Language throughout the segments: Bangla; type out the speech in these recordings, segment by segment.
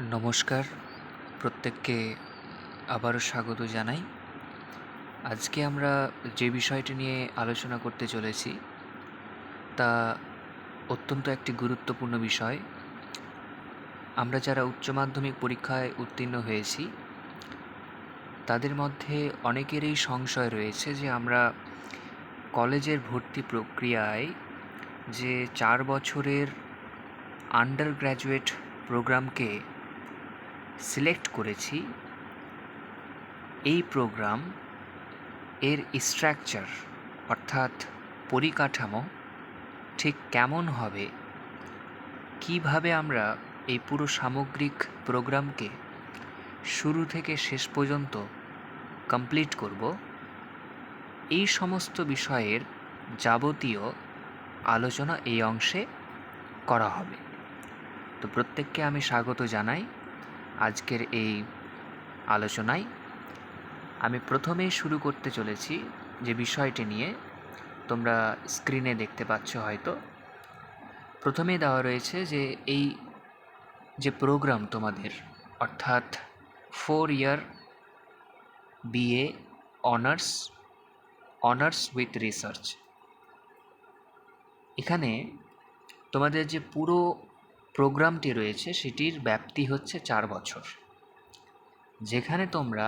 নমস্কার, প্রত্যেককে আবারও স্বাগত জানাই। আজকে আমরা যে বিষয়টি নিয়ে আলোচনা করতে চলেছি তা অত্যন্ত একটি গুরুত্বপূর্ণ বিষয়। আমরা যারা উচ্চ মাধ্যমিক পরীক্ষায় উত্তীর্ণ হয়েছি তাদের মধ্যে অনেকেরই সংশয় রয়েছে যে আমরা কলেজের ভর্তি প্রক্রিয়ায় যে 4 বছরের আন্ডার গ্র্যাজুয়েট প্রোগ্রামকে সিলেক্ট করেছি, এই প্রোগ্রাম এর স্ট্রাকচার অর্থাৎ পরিকাঠামো ঠিক কেমন হবে, কিভাবে আমরা এই পুরো সামগ্রিক প্রোগ্রামকে শুরু থেকে শেষ পর্যন্ত কমপ্লিট করব, এই সমস্ত বিষয়ের যাবতীয় আলোচনা এই অংশে করা হবে। তো প্রত্যেককে আমি স্বাগত জানাই আজকের এই আলোচনায়। আমি প্রথমেই শুরু করতে চলেছি যে বিষয়টি নিয়ে, তোমরা স্ক্রিনে দেখতে পাচ্ছ হয়তো। প্রথমেই দেওয়া রয়েছে যে এই যে প্রোগ্রাম তোমাদের, অর্থাৎ 4 ইয়ার বিএ অনার্স উইথ রিসার্চ, এখানে তোমাদের যে পুরো প্রোগ্রামটি রয়েছে সেটির ব্যাপ্তি হচ্ছে 4 বছর, যেখানে তোমরা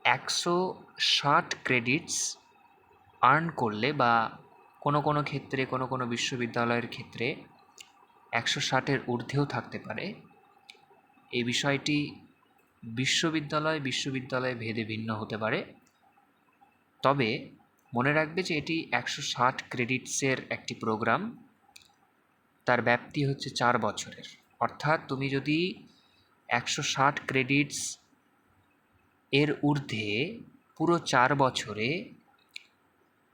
160 ক্রেডিটস আর্ন করলে, বা কোনো ক্ষেত্রে কোনো বিশ্ববিদ্যালয়ের ক্ষেত্রে 160-এর ঊর্ধ্বেও থাকতে পারে। এই বিষয়টি বিশ্ববিদ্যালয়ে ভেদে ভিন্ন হতে পারে, তবে মনে রাখবে যে এটি 160 ক্রেডিটসের একটি প্রোগ্রাম, তার ব্যাপ্তি হচ্ছে 4 বছরের। অর্থাৎ তুমি যদি 160 ক্রেডিটস এর ঊর্ধ্বে পুরো 4 বছরে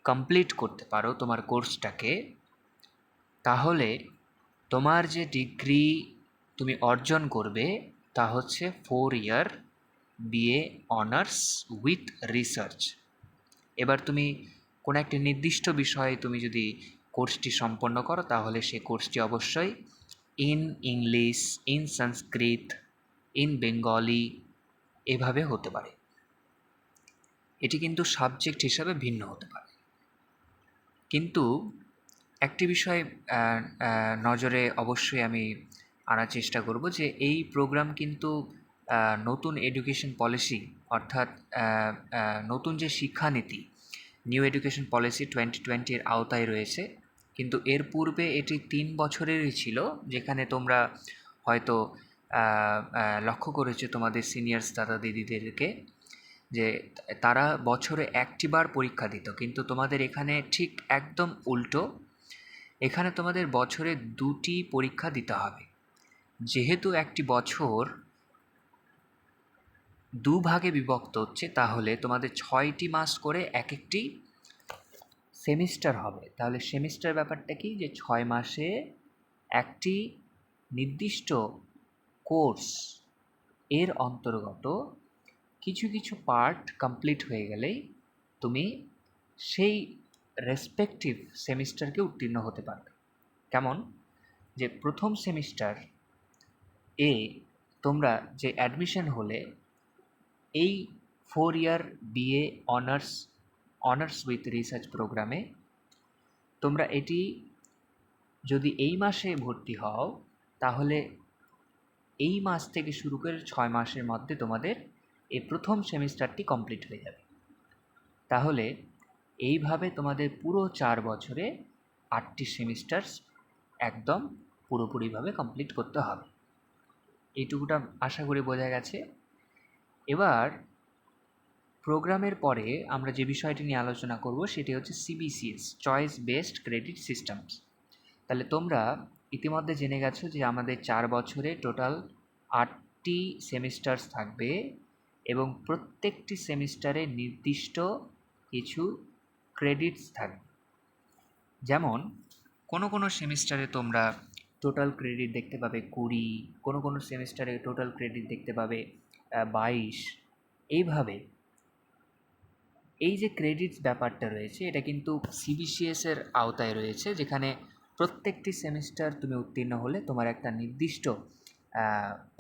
কমপ্লিট করতে পারো তোমার কোর্সটাকে, তাহলে তোমার যে ডিগ্রি তুমি অর্জন করবে তা হচ্ছে 4 ইয়ার বিএ অনার্স উইথ রিসার্চ। এবার তুমি কোনো একটি নির্দিষ্ট বিষয়ে তুমি যদি কোর্সটি সম্পন্ন করো, তাহলে সে কোর্সটি অবশ্যই in English, in Sanskrit, in Bengali এভাবে হতে পারে। এটি কিন্তু সাবজেক্ট হিসাবে ভিন্ন হতে পারে। কিন্তু একটি বিষয় নজরে অবশ্যই আমি আনার চেষ্টা করব যে এই প্রোগ্রাম কিন্তু নতুন এডুকেশন পলিসি, অর্থাৎ নতুন যে শিক্ষানীতি নিউ এডুকেশন পলিসি 2020-এর আওতায় রয়েছে। কিন্তু এর পূর্বে এটি 3 বছরেরই ছিল, যেখানে তোমরা হয়তো লক্ষ্য করেছো তোমাদের সিনিয়র্স দাদা দিদিদেরকে যে তারা বছরে একটি বার পরীক্ষা দিত, কিন্তু তোমাদের এখানে ঠিক একদম উল্টো। এখানে তোমাদের বছরে 2টি পরীক্ষা দিতে হবে। যেহেতু একটি বছর 2 ভাগে বিভক্ত হচ্ছে, তাহলে তোমাদের 6টি মাস করে এক একটি সেমিস্টার হবে। তাহলে সেমিস্টার ব্যাপারটা কি, যে 6 মাসে একটি নির্দিষ্ট কোর্স এর অন্তর্গত কিছু কিছু পার্ট কমপ্লিট হয়ে গেলেই তুমি সেই রেসপেক্টিভ সেমিস্টারকে উত্তীর্ণ হতে পারবে। কেমন, যে প্রথম সেমিস্টার এ তোমরা যে অ্যাডমিশন হলে এই 4 ইয়ার বিএ অনার্স উইথ রিসার্চ প্রোগ্রামে, তোমরা এটি যদি এই মাসে ভর্তি হও, তাহলে এই মাস থেকে শুরু করে 6 মাসের মধ্যে তোমাদের এই প্রথম সেমিস্টারটি কমপ্লিট হয়ে যাবে। তাহলে এইভাবে তোমাদের পুরো 4 বছরে 8টি সেমিস্টার্স একদম পুরোপুরিভাবে কমপ্লিট করতে হবে। এইটুকুটা আশা করি বোঝা গেছে। এবার প্রোগ্রামের পরে আমরা যে বিষয়টি নিয়ে আলোচনা করব সেটি হচ্ছে CBCS, choice based credit systems. তাহলে তোমরা ইতিমধ্যে জেনে গেছো যে আমাদের 4 বছরে টোটাল 8টি সেমিস্টার্স থাকবে, এবং প্রত্যেকটি সেমিস্টারে নির্দিষ্ট কিছু ক্রেডিটস থাকবে। যেমন কোনো সেমিস্টারে তোমরা টোটাল ক্রেডিট দেখতে পাবে 20, কোনো সেমিস্টারে টোটাল ক্রেডিট দেখতে পাবে 22। এইভাবে এই যে ক্রেডিটস ব্যাপারটা রয়েছে, এটা কিন্তু সিবিসিএসের আওতায় রয়েছে, যেখানে প্রত্যেকটি সেমিস্টার তুমি উত্তীর্ণ হলে তোমার একটা নির্দিষ্ট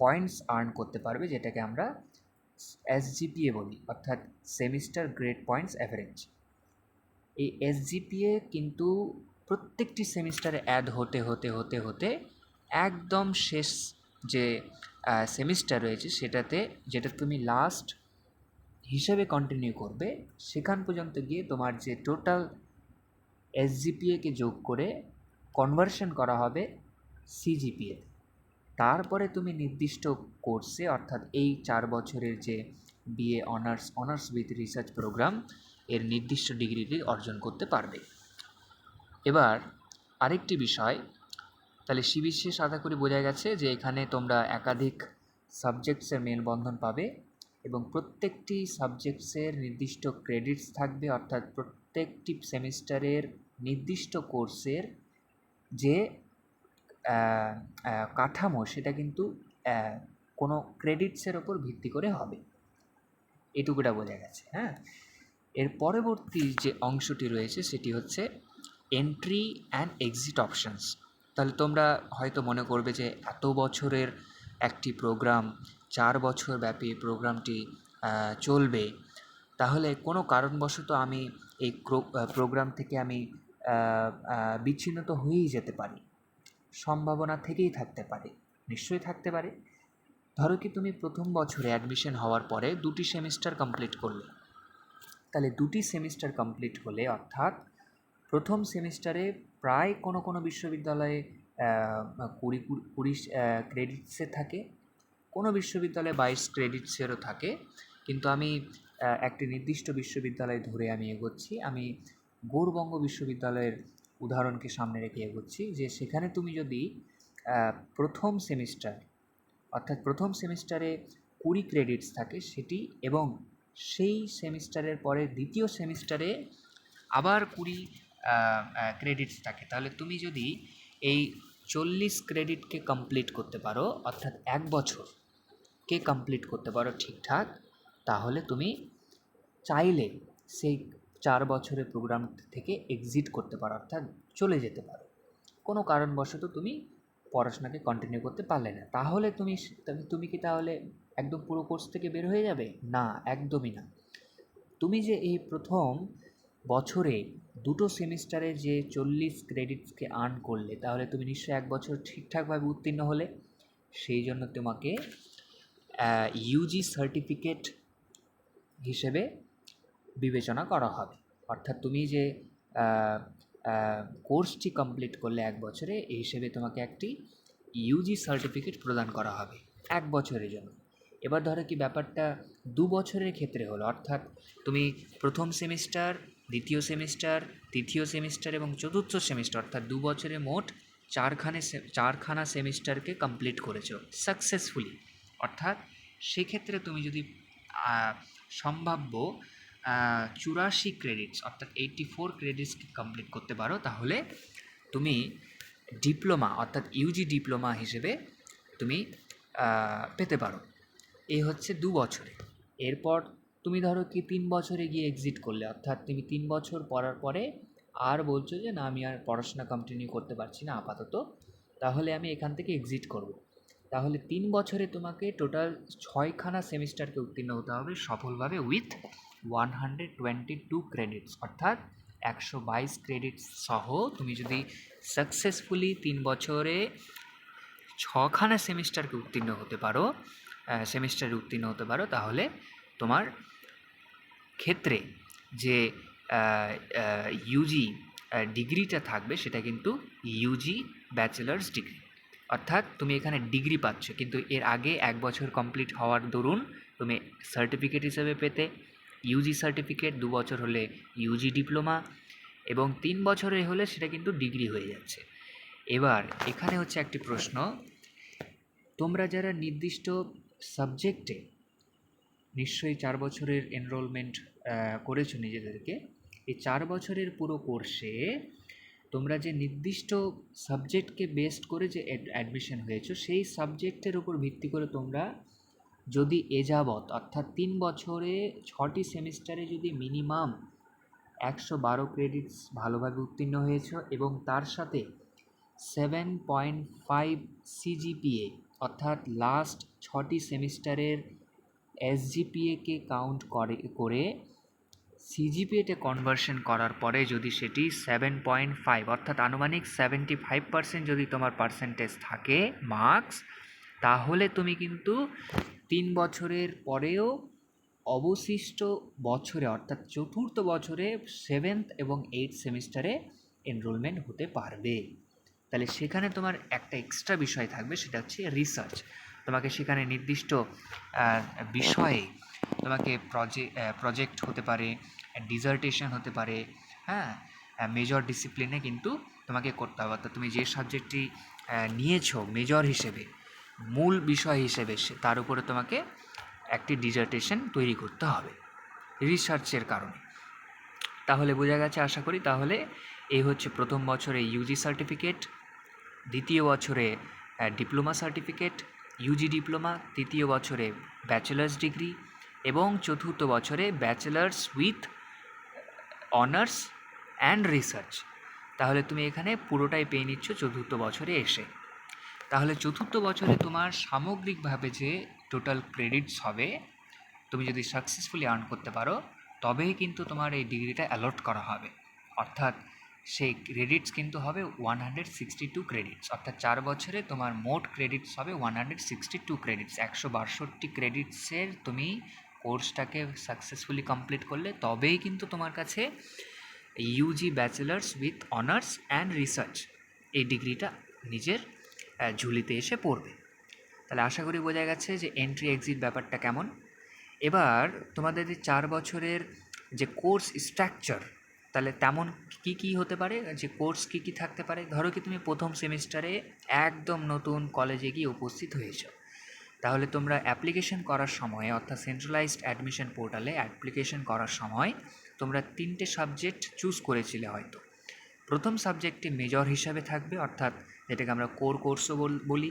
পয়েন্টস আর্ন করতে পারবে, যেটাকে আমরা এসজিপিএ বলি, অর্থাৎ সেমিস্টার গ্রেড পয়েন্টস অ্যাভারেজ। এই এসজিপিএ কিন্তু প্রত্যেকটি সেমিস্টারে অ্যাড হতে হতে হতে হতে একদম শেষ যে সেমিস্টার রয়েছে সেটাতে, যেটা তুমি লাস্ট হিসেবে কন্টিনিউ করবে, সেখান পর্যন্ত গিয়ে তোমার যে টোটাল এসজিপিএকে যোগ করে কনভার্সন করা হবে সিজিপিএ। তারপরে তুমি নির্দিষ্ট কোর্সে, অর্থাৎ এই 4 বছরের যে BA honours with research programme, এর নির্দিষ্ট ডিগ্রিটি অর্জন করতে পারবে। এবার আরেকটি বিষয়, তাহলে সিবিসিএস আশা করি বোঝা গেছে যে এখানে তোমরা একাধিক সাবজেক্টসের মেলবন্ধন পাবে এবং প্রত্যেকটি সাবজেক্টসের নির্দিষ্ট ক্রেডিটস থাকবে, অর্থাৎ প্রত্যেকটি সেমিস্টারের নির্দিষ্ট কোর্সের যে কাঠামো সেটা কিন্তু কোনো ক্রেডিটসের ওপর ভিত্তি করে হবে। এটুকুটা বোঝা গেছে। হ্যাঁ, এর পরবর্তী যে অংশটি রয়েছে সেটি হচ্ছে এন্ট্রি অ্যান্ড এক্সিট অপশানস। তাহলে তোমরা হয়তো মনে করবে যে এত বছরের একটি প্রোগ্রাম, 4 বছর ব্যাপী প্রোগ্রামটি চলবে, তাহলে কোনো কারণবশত আমি এই প্রোগ্রাম থেকে আমি বিচ্ছিন্ন তো হয়েই যেতে পারি, সম্ভাবনা থেকেই থাকতে পারে, নিশ্চয়ই থাকতে পারে। ধরো কি তুমি প্রথম বছরে অ্যাডমিশন হওয়ার পরে 2টি সেমিস্টার কমপ্লিট করলে, তাহলে 2টি সেমিস্টার কমপ্লিট হলে, অর্থাৎ প্রথম সেমিস্টারে প্রায় কোনো বিশ্ববিদ্যালয়ে 20 ক্রেডিটসে থাকে, কোনো বিশ্ববিদ্যালয়ে 22 ক্রেডিটসেরও থাকে, কিন্তু আমি একটি নির্দিষ্ট বিশ্ববিদ্যালয় ধরে আমি এগোচ্ছি। আমি গৌড়বঙ্গ বিশ্ববিদ্যালয়ের উদাহরণকে সামনে রেখে এগোচ্ছি, যে সেখানে তুমি যদি প্রথম সেমিস্টার, অর্থাৎ প্রথম সেমিস্টারে 20 ক্রেডিটস থাকে সেটি, এবং সেই সেমিস্টারের পরে দ্বিতীয় সেমিস্টারে আবার 20 ক্রেডিটস থাকে, তাহলে তুমি যদি এই 40 ক্রেডিটকে কমপ্লিট করতে পারো, অর্থাৎ 1 বছরকে কমপ্লিট করতে পারো ঠিকঠাক, তাহলে তুমি চাইলে সেই 4 বছরের প্রোগ্রাম থেকে এক্সিট করতে পারো, অর্থাৎ চলে যেতে পারো। কোনো কারণবশত তুমি পড়াশোনাকে কন্টিনিউ করতে পারলে না, তাহলে তুমি কি তাহলে একদম পুরো কোর্স থেকে বের হয়ে যাবে? না, একদমই না। তুমি যে এই প্রথম বছরে 2টো সেমিস্টারে যে 40 ক্রেডিটসকে আর্ন করলে, তাহলে তুমি নিশ্চয়ই 1 বছর ঠিকঠাকভাবে উত্তীর্ণ হলে। সেই জন্য তোমাকে ইউজি সার্টিফিকেট হিসেবে বিবেচনা করা হবে, অর্থাৎ তুমি যে কোর্সটি কমপ্লিট করলে 1 বছরে, এই হিসেবে তোমাকে একটি ইউজি সার্টিফিকেট প্রদান করা হবে 1 বছরের জন্য। এবার ধরো কি ব্যাপারটা 2 বছরের ক্ষেত্রে হলো, অর্থাৎ তুমি প্রথম সেমিস্টার, দ্বিতীয় সেমিস্টার, তৃতীয় সেমিস্টার এবং চতুর্থ সেমিস্টার, অর্থাৎ 2 বছরে মোট চারখানা সেমিস্টারকে কমপ্লিট করেছো সাকসেসফুলি, অর্থাৎ সেক্ষেত্রে তুমি যদি সম্ভাব্য 84 ক্রেডিটস, অর্থাৎ 84 ক্রেডিটসকে কমপ্লিট করতে পারো, তাহলে তুমি ডিপ্লোমা, অর্থাৎ ইউজি ডিপ্লোমা হিসেবে তুমি পেতে পারো। এই হচ্ছে 2 বছরে। এরপর তুমি ধরো কি 3 বছরে গিয়ে এক্সিট করলে, অর্থাৎ তুমি 3 বছর পড়ার পরে আর বলছো যে না, আমি আর পড়াশোনা কন্টিনিউ করতে পারছি না আপাতত, তাহলে আমি এখান থেকে এক্সিট করব। তাহলে 3 বছরে তোমাকে টোটাল 6খানা সেমিস্টারকে উত্তীর্ণ হতে হবে সফলভাবে উইথ 122 ক্রেডিটস, অর্থাৎ 122 ক্রেডিটস সহ তুমি যদি সাকসেসফুলি 3 বছরে 6খানা সেমিস্টারকে উত্তীর্ণ হতে পারো, তাহলে তোমার ক্ষেত্রে যে ইউজি ডিগ্রিটা থাকবে সেটা কিন্তু ইউজি ব্যাচেলার্স ডিগ্রি, অর্থাৎ তুমি এখানে ডিগ্রি পাচ্ছ, কিন্তু এর আগে 1 বছর কমপ্লিট হওয়ার দরুন তুমি সার্টিফিকেট হিসেবে পেতে ইউজি সার্টিফিকেট, 2 বছর হলে ইউজি ডিপ্লোমা, এবং 3 বছরে হলে সেটা কিন্তু ডিগ্রি হয়ে যাচ্ছে। এবার এখানে হচ্ছে একটি প্রশ্ন, তোমরা যারা নির্দিষ্ট সাবজেক্টে নিশ্চয়ই 4 বছরের এনরোলমেন্ট করেছো নিজেদেরকে, এই 4 বছরের পুরো কোর্সে তোমরা যে নির্দিষ্ট সাবজেক্টকে বেস্ড করে যে অ্যাডমিশন হয়েছো, সেই সাবজেক্টের উপর ভিত্তি করে তোমরা যদি এযাবৎ, অর্থাৎ 3 বছরে 6টি সেমিস্টারে যদি মিনিমাম 112 ক্রেডিটস ভালোভাবে উত্তীর্ণ হয়েছো এবং তার সাথে 7.5 সিজিপিএ অর্থাৎ লাস্ট 6টি সেমিস্টারের এসজিপিএকে কাউন্ট করে সিজিপিএতে কনভার্সন করার পরে যদি সেটি 7.5 অর্থাৎ আনুমানিক 75% যদি তোমার পার্সেন্টেজ থাকে মার্কস, তাহলে তুমি কিন্তু 3 বছরের পরেও অবশিষ্ট বছরে অর্থাৎ চতুর্থ বছরে 7th এবং 8th সেমিস্টারে এনরোলমেন্ট হতে পারবে। তাহলে সেখানে তোমার একটা এক্সট্রা বিষয় থাকবে, সেটা হচ্ছে রিসার্চ। তোমাকে সেখানে নির্দিষ্ট বিষয়ে তোমাকে প্রজেক্ট হতে পারে, ডিসার্টেশন হতে পারে, হ্যাঁ, মেজর ডিসিপ্লিনে কিন্তু তোমাকে করতে হবে। অর্থাৎ তুমি যে সাবজেক্টটি নিয়েছো মেজর হিসেবে, মূল বিষয় হিসেবে, তার উপরে তোমাকে একটি ডিসার্টেশন তৈরি করতে হবে রিসার্চের কারণে। তাহলে বোঝা গেছে আশা করি। তাহলে এই হচ্ছে প্রথম বছরে ইউজি সার্টিফিকেট, দ্বিতীয় বছরে ডিপ্লোমা সার্টিফিকেট ইউজি ডিপ্লোমা, তৃতীয় বছরে ব্যাচেলার্স ডিগ্রি এবং চতুর্থ বছরে bachelor's with honours and research. তাহলে তুমি এখানে পুরোটাই পেয়ে নিচ্ছ চতুর্থ বছরে এসে। তাহলে চতুর্থ বছরে তোমার সামগ্রিকভাবে যে টোটাল ক্রেডিটস হবে, তুমি যদি সাকসেসফুলি আর্ন করতে পারো তবেই কিন্তু তোমার এই ডিগ্রিটা অ্যালট করা হবে। অর্থাৎ সেই ক্রেডিটস কিন্তু হবে 162 ক্রেডিটস, অর্থাৎ 4 বছরে তোমার মোট ক্রেডিটস হবে 162 ক্রেডিটস। 162 ক্রেডিটসের তুমি কোর্সটাকে সাকসেসফুলি কমপ্লিট করলে তবেই কিন্তু তোমার কাছে UG bachelor's with honours and research এই ডিগ্রিটা নিজের ঝুলিতে এসে পড়বে। তাহলে আশা করি বোঝা গেছে যে এন্ট্রি এক্সিট ব্যাপারটা কেমন। এবার তোমাদের যে 4 বছরের যে কোর্স স্ট্রাকচার, তাহলে তেমন কি কি হতে পারে, যে কোর্স কি কি থাকতে পারে। ধরো কি তুমি প্রথম সেমিস্টারে একদম নতুন কলেজে গিয়ে উপস্থিত হয়েছো, তাহলে তোমরা অ্যাপ্লিকেশন করার সময় অর্থাৎ সেন্ট্রালাইজড অ্যাডমিশন পোর্টালে অ্যাপ্লিকেশন করার সময় তোমরা 3টে সাবজেক্ট চুজ করেছিলে হয়তো। প্রথম সাবজেক্টটি মেজর হিসাবে থাকবে, অর্থাৎ যেটাকে আমরা কোর কোর্সও বলি,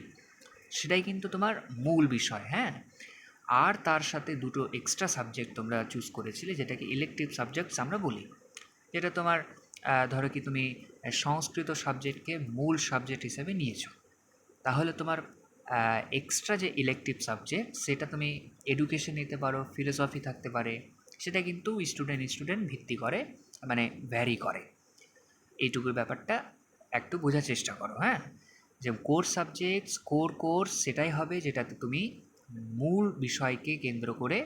সেটাই কিন্তু তোমার মূল বিষয়, হ্যাঁ। আর তার সাথে 2টো এক্সট্রা সাবজেক্ট তোমরা চুজ করেছিলে, যেটাকে ইলেকটিভ সাবজেক্টস আমরা বলি। যেটা তোমার ধরো কি তুমি সংস্কৃত সাবজেক্টকে মূল সাবজেক্ট হিসেবে নিয়েছো, তাহলে তোমার এক্সট্রা যে ইলেকটিভ সাবজেক্ট সেটা তুমি এডুকেশন নিতে পারো, ফিলোসফি থাকতে পারে, সেটা কিন্তু স্টুডেন্ট ভিত্তি করে, মানে ভ্যারি করে। এইটুকুর ব্যাপারটা একটু বোঝার চেষ্টা করো, হ্যাঁ। যে কোর সাবজেক্টস কোর্স সেটাই হবে যেটাতে তুমি মূল বিষয়কে কেন্দ্র করে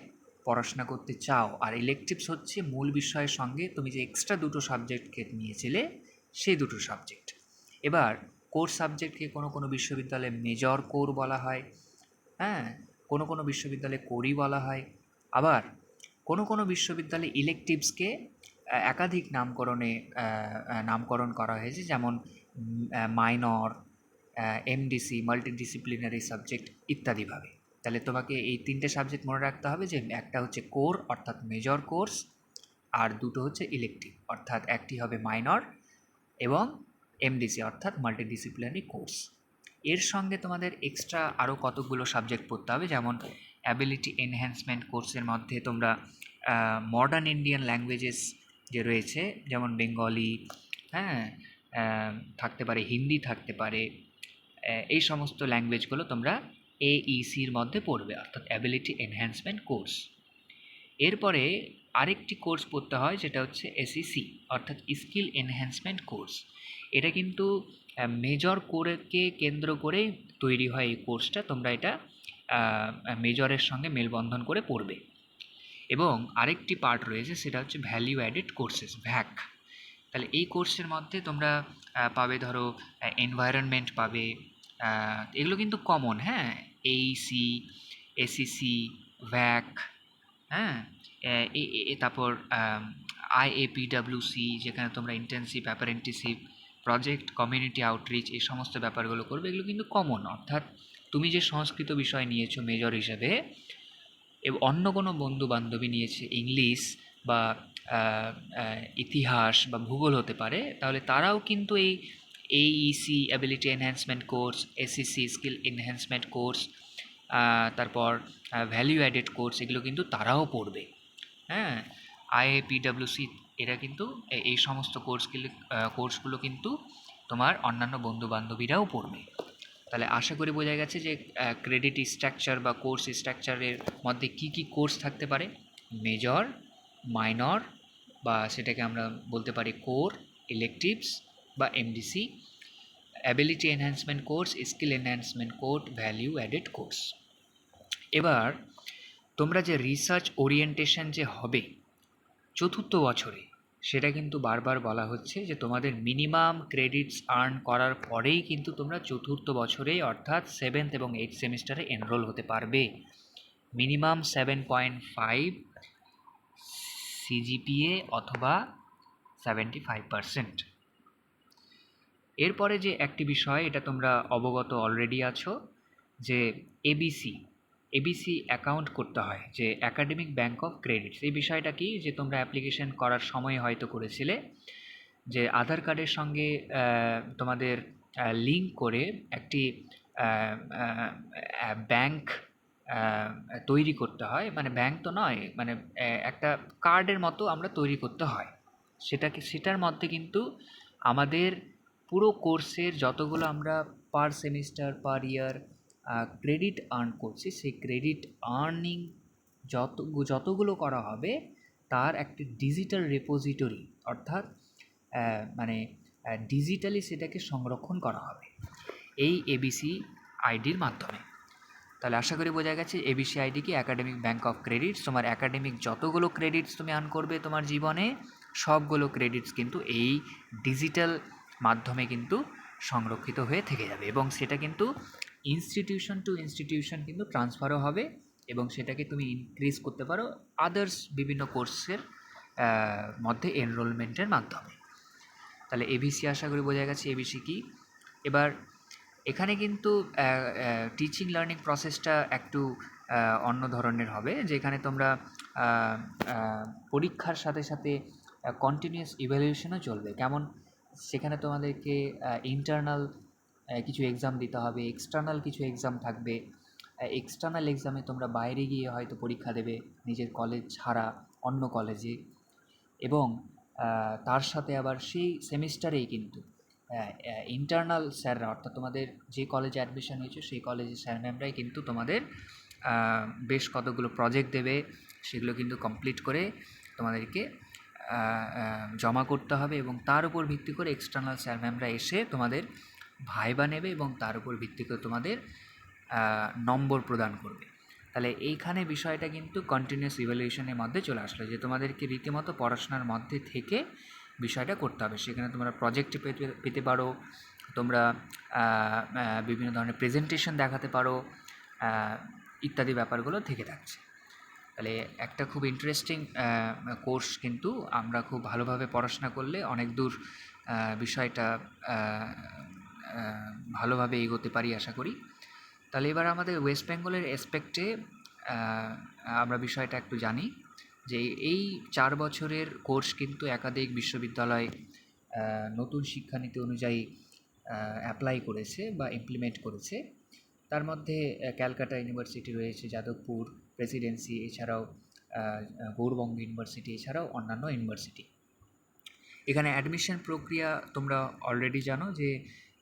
পড়াশোনা করতে চাও, আর ইলেকটিভস হচ্ছে মূল বিষয়ের সঙ্গে তুমি যে এক্সট্রা 2টো সাবজেক্টকে নিয়েছিলে সেই 2টো সাবজেক্ট। এবার কোর সাবজেক্টকে কোনো কোনো বিশ্ববিদ্যালয়ে মেজর কোর বলা হয়, হ্যাঁ, কোনো কোনো বিশ্ববিদ্যালয়ে কোরই বলা হয়। আবার কোনো কোনো বিশ্ববিদ্যালয়ে ইলেকটিভসকে একাধিক নামকরণ করা হয়েছে, যেমন মাইনর, এমডিসি, মাল্টিডিসিপ্লিনারি সাবজেক্ট ইত্যাদিভাবে। তাহলে তোমাকে এই 3টে সাবজেক্ট মনে রাখতে হবে, যে একটা হচ্ছে কোর অর্থাৎ মেজর কোর্স, আর 2টো হচ্ছে ইলেকটিভ অর্থাৎ একটি হবে মাইনর এবং এমডিসি অর্থাৎ মাল্টিডিসিপ্লিনারি কোর্স। এর সঙ্গে তোমাদের এক্সট্রা আরও কতগুলো সাবজেক্ট পড়তে হবে, যেমন অ্যাবিলিটি এনহ্যান্সমেন্ট কোর্সের মধ্যে তোমরা মডার্ন ইন্ডিয়ান ল্যাঙ্গুয়েজেস যে রয়েছে, যেমন বেঙ্গলি, হ্যাঁ, থাকতে পারে হিন্দি, থাকতে পারে, এই সমস্ত ল্যাঙ্গুয়েজগুলো তোমরা এইসির মধ্যে পড়বে, অর্থাৎ অ্যাবিলিটি এনহ্যান্সমেন্ট কোর্স। এরপরে আরেকটি কোর্স পড়তে হয়, যেটা হচ্ছে এসইসি অর্থাৎ স্কিল এনহ্যান্সমেন্ট কোর্স। এটা কিন্তু মেজর কোরকে কেন্দ্র করে তৈরি হয় এই কোর্সটা। তোমরা এটা মেজরের সঙ্গে মেলবন্ধন করে পড়বে। এবং আরেকটি পার্ট রয়েছে, সেটা হচ্ছে ভ্যালিউ অ্যাডেড কোর্সেস, ভ্যাক। তাহলে এই কোর্সের মধ্যে তোমরা পাবে ধরো এনভায়রনমেন্ট পাবে, এগুলো কিন্তু কমন, হ্যাঁ, এইসি, এসিসি, ভ্যাক, হ্যাঁ, তারপর আইএপিডাব্লিউসি, যেখানে তোমরা ইন্টেনসিভ অ্যাপারেন্টিসিপ, প্রজেক্ট, কমিউনিটি আউটরিচ, এই সমস্ত ব্যাপারগুলো করবে। এগুলো কিন্তু কমন, অর্থাৎ তুমি যে সংস্কৃত বিষয় নিয়েছো মেজর হিসেবে, এবং অন্য কোনো বন্ধু বান্ধবী নিয়েছে ইংলিশ বা ইতিহাস বা ভূগোল হতে পারে, তাহলে তারাও কিন্তু এই AEC ability enhancement course, SEC skill enhancement course, তারপর ভ্যালিউ অ্যাডেড কোর্স, এগুলো কিন্তু তারাও পড়বে, হ্যাঁ। আইএপিডাব্লিউসি, এরা কিন্তু এই সমস্ত কোর্সগুলো কিন্তু তোমার অন্যান্য বন্ধু বান্ধবীরাও পড়বে। তাহলে আশা করি বোঝা গেছে যে ক্রেডিট স্ট্রাকচার বা কোর্স স্ট্রাকচারের মধ্যে কী কী কোর্স থাকতে পারে। মেজর, মাইনর বা সেটাকে আমরা বলতে পারি কোর, ইলেকটিভস বা MDC, ability enhancement course, skill enhancement course, value added course. এবার তোমরা যে রিসার্চ ওরিয়েন্টেশন যে হবে চতুর্থ বছরে, সেটা কিন্তু বারবার বলা হচ্ছে যে তোমাদের মিনিমাম ক্রেডিটস আর্ন করার পরেই কিন্তু তোমরা চতুর্থ বছরেই অর্থাৎ 7th এবং 8th সেমিস্টারে এনরোল হতে পারবে। মিনিমাম 7.5 সিজিপিএ অথবা 75%। এরপরে যে একটি বিষয়, এটা তোমরা অবগত অলরেডি আছো, যে এবিসি অ্যাকাউন্ট করতে হয়, যে একাডেমিক ব্যাংক অফ ক্রেডিটস। এই বিষয়টা কি, যে তোমরা অ্যাপ্লিকেশন করার সময় হয়তো করেছিলে যে আধার কার্ডের সঙ্গে তোমাদের লিঙ্ক করে একটি ব্যাংক তৈরি করতে হয়, মানে ব্যাংক তো নয়, মানে একটা কার্ডের মতো আমরা তৈরি করতে হয়। সেটার মধ্যে কিন্তু আমাদের পুরো কোর্সের যতগুলো আমরা পার সেমিস্টার পার ইয়ার ক্রেডিট আর্ন করছি, সেই ক্রেডিট আর্নিং যতগুলো করা হবে তার একটি ডিজিটাল রেপোজিটরি, অর্থাৎ মানে ডিজিটালি সেটাকে সংরক্ষণ করা হবে এই এবিসি আইডির মাধ্যমে। তাহলে আশা করি বোঝা গেছে এবিসি আইডি কি, একাডেমিক ব্যাংক অফ ক্রেডিটস। তোমার একাডেমিক যতগুলো ক্রেডিটস তুমি আর্ন করবে তোমার জীবনে, সবগুলো ক্রেডিটস কিন্তু এই ডিজিটাল মাধ্যমে কিন্তু সংরক্ষিত হয়ে থেকে যাবে, এবং সেটা কিন্তু ইনস্টিটিউশন টু ইনস্টিটিউশন কিন্তু ট্রান্সফারও হবে, এবং সেটাকে তুমি ইনক্রিজ করতে পারো আদার্স বিভিন্ন কোর্সের মধ্যে এনরোলমেন্টের মাধ্যমে। তাহলে এবিসি আশা করি বোঝা গেছে এবিসি কি। এবার এখানে কিন্তু টিচিং লার্নিং প্রসেসটা একটু অন্য ধরনের হবে, যেখানে তোমরা পরীক্ষার সাথে সাথে কন্টিনিউয়াস ইভ্যালুয়েশনও চলবে। কেমন, সেখানে তোমাদেরকে ইন্টারনাল কিছু এক্সাম দিতে হবে, এক্সটার্নাল কিছু এক্সাম থাকবে। এক্সটার্নাল এক্সামে তোমরা বাইরে গিয়ে হয়তো পরীক্ষা দেবে নিজের কলেজ ছাড়া অন্য কলেজে, এবং তার সাথে আবার সেই সেমিস্টারেই কিন্তু ইন্টারনাল স্যাররা, অর্থাৎ তোমাদের যে কলেজে অ্যাডমিশন হয়েছে সেই কলেজের স্যার ম্যামরাই কিন্তু তোমাদের বেশ কতগুলো প্রজেক্ট দেবে, সেগুলো কিন্তু কমপ্লিট করে তোমাদেরকে জমা করতে হবে, এবং তার উপর ভিত্তি করে এক্সটার্নাল স্যার ম্যামরা এসে তোমাদের ভাইবা নেবে এবং তার উপর ভিত্তি করে তোমাদের নম্বর প্রদান করবে। তাহলে এইখানে বিষয়টা কিন্তু কন্টিনিউয়াস ইভ্যালুয়েশনের মধ্যে চলে আসলো, যে তোমাদেরকে রীতিমতো পড়াশোনার মধ্যে থেকে বিষয়টা করতে হবে। সেখানে তোমরা প্রজেক্ট পেতে পারো, তোমরা বিভিন্ন ধরনের প্রেজেন্টেশন দেখাতে পারো, ইত্যাদি ব্যাপারগুলো থেকে থাকছে। তাহলে একটা খুব ইন্টারেস্টিং কোর্স, কিন্তু আমরা খুব ভালোভাবে পড়াশোনা করলে অনেক দূর বিষয়টা ভালোভাবে এগোতে পারি আশা করি। তাহলে এবার আমাদের ওয়েস্ট বেঙ্গলের অ্যাসপেক্টে আমরা বিষয়টা একটু জানি, যে এই 4 বছরের কোর্স কিন্তু একাধিক বিশ্ববিদ্যালয় নতুন শিক্ষানীতি অনুযায়ী অ্যাপ্লাই করেছে বা ইমপ্লিমেন্ট করেছে। তার মধ্যে ক্যালকাটা ইউনিভার্সিটি রয়েছে, যাদবপুর প্রেসিডেন্সি, এছাড়াও গৌড়বঙ্গ ইউনিভার্সিটি, এছাড়াও অন্যান্য ইউনিভার্সিটি। এখানে অ্যাডমিশন প্রক্রিয়া তোমরা অলরেডি জানো, যে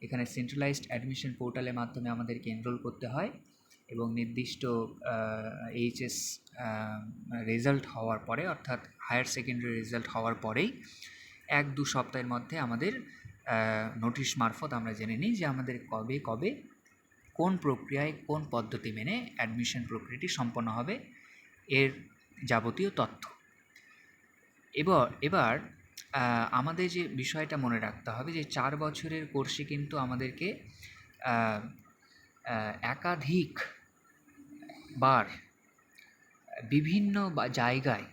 এখানে সেন্ট্রালাইজড অ্যাডমিশন পোর্টালের মাধ্যমে আমাদেরকে এনরোল করতে হয়, এবং নির্দিষ্ট এইচএস রেজাল্ট হওয়ার পরে, অর্থাৎ হায়ার সেকেন্ডারি রেজাল্ট হওয়ার পরেই 1-2 সপ্তাহের মধ্যে আমাদের নোটিশ মারফত আমরা জেনে নিই যে আমাদের কবে কোন প্রক্রিয়ায় কোন পদ্ধতি মেনে অ্যাডমিশন প্রক্রিয়াটি সম্পন্ন হবে, এর যাবতীয় তথ্য। এবার আমাদের যে বিষয়টা মনে রাখতে হবে, যে 4 বছরের কোর্সে কিন্তু আমাদেরকে একাধিক বার বিভিন্ন জায়গায়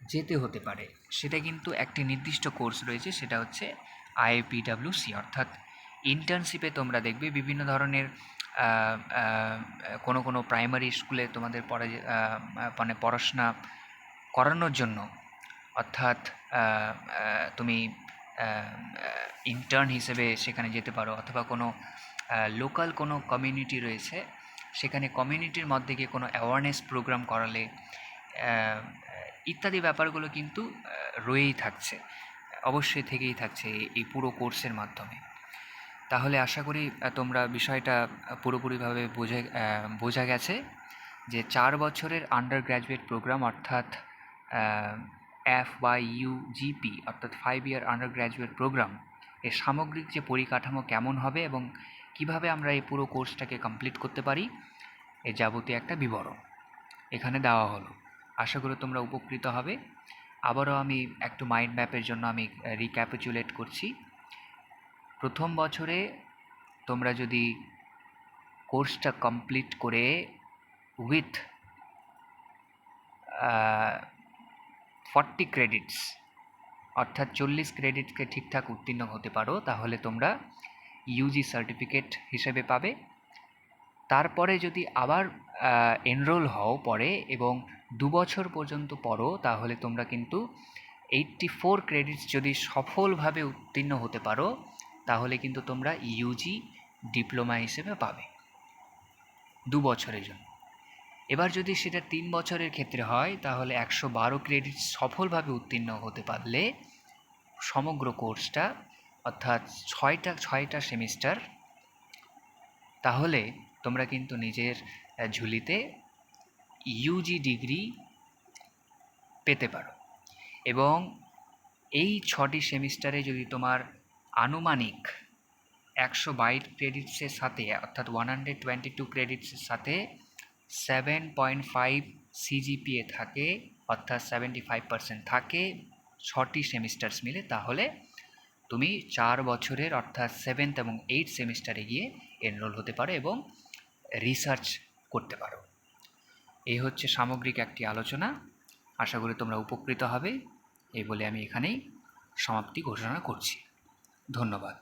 যেতে হতে পারে। সেটা কিন্তু একটি নির্দিষ্ট কোর্স রয়েছে, সেটা হচ্ছে আইপিডাব্লিউসি, অর্থাৎ ইন্টার্নশিপে তোমরা দেখবে বিভিন্ন ধরনের কোনো প্রাইমারি স্কুলে তোমাদের মানে পড়াশোনা করানোর জন্য, অর্থাৎ তুমি ইন্টার্ন হিসেবে সেখানে যেতে পারো, অথবা কোনো লোকাল কোনো কমিউনিটি রয়েছে, সেখানে কমিউনিটির মধ্যে গিয়ে কোনো অ্যাওয়ারনেস প্রোগ্রাম করালে, ইত্যাদি ব্যাপারগুলো কিন্তু অবশ্যই থেকেই থাকছে এই পুরো কোর্সের মাধ্যমে। তাহলে আশা করি তোমরা বিষয়টা পুরোপুরিভাবে বোঝা গেছে যে 4 বছরের আন্ডার গ্র্যাজুয়েট প্রোগ্রাম অর্থাৎ FYUGP অর্থাৎ 5 ইয়ার আন্ডার গ্র্যাজুয়েট প্রোগ্রাম এর সামগ্রিক যে পরিকাঠামো কেমন হবে এবং কিভাবে আমরা এই পুরো কোর্সটাকে কমপ্লিট করতে পারি এর যাবতীয় একটা বিবরণ এখানে দেওয়া হলো। আশা করি তোমরা উপকৃত হবে। আবারও আমি একটু মাইন্ড ম্যাপের জন্য আমি রিক্যাপিচুলেট করছি। প্রথম বছরে তোমরা যদি কোর্সটা কমপ্লিট করে উইথ 40 ক্রেডিটস অর্থাৎ 40 ক্রেডিটকে ঠিকঠাক উত্তীর্ণ হতে পারো তাহলে তোমরা ইউজি সার্টিফিকেট হিসেবে পাবে। তারপরে যদি আবার এনরোল হও পরে এবং 2 বছর পর্যন্ত পড়ো তাহলে তোমরা কিন্তু 84 ক্রেডিটস যদি সফলভাবে উত্তীর্ণ হতে পারো তাহলে কিন্তু তোমরা ইউজি ডিপ্লোমা হিসেবে পাবে 2 বছরের জন্য। এবার যদি সেটা 3 বছরের ক্ষেত্রে হয় তাহলে 112 ক্রেডিট সফলভাবে উত্তীর্ণ হতে পারলে সমগ্র কোর্সটা অর্থাৎ ছয়টা সেমিস্টার, তাহলে তোমরা কিন্তু নিজের ঝুলিতে ইউজি ডিগ্রি পেতে পারো। এবং এই 6টি সেমিস্টারে যদি তোমার আনুমানিক 122 ক্রেডিটসের সাথে অর্থাৎ 122 ক্রেডিটসের সাথে 7.5 সিজিপিএ থাকে অর্থাৎ 75% থাকে 6টি সেমিস্টার্স মিলে, তাহলে তুমি 4 বছরের অর্থাৎ 7th এবং 8th সেমিস্টারে গিয়ে এনরোল হতে পারো এবং রিসার্চ করতে পারো। এই হচ্ছে সামগ্রিক একটি আলোচনা। আশা করি তোমরা উপকৃত হবে এই বলে আমি এখানেই সমাপ্তি ঘোষণা করছি। ধন্যবাদ।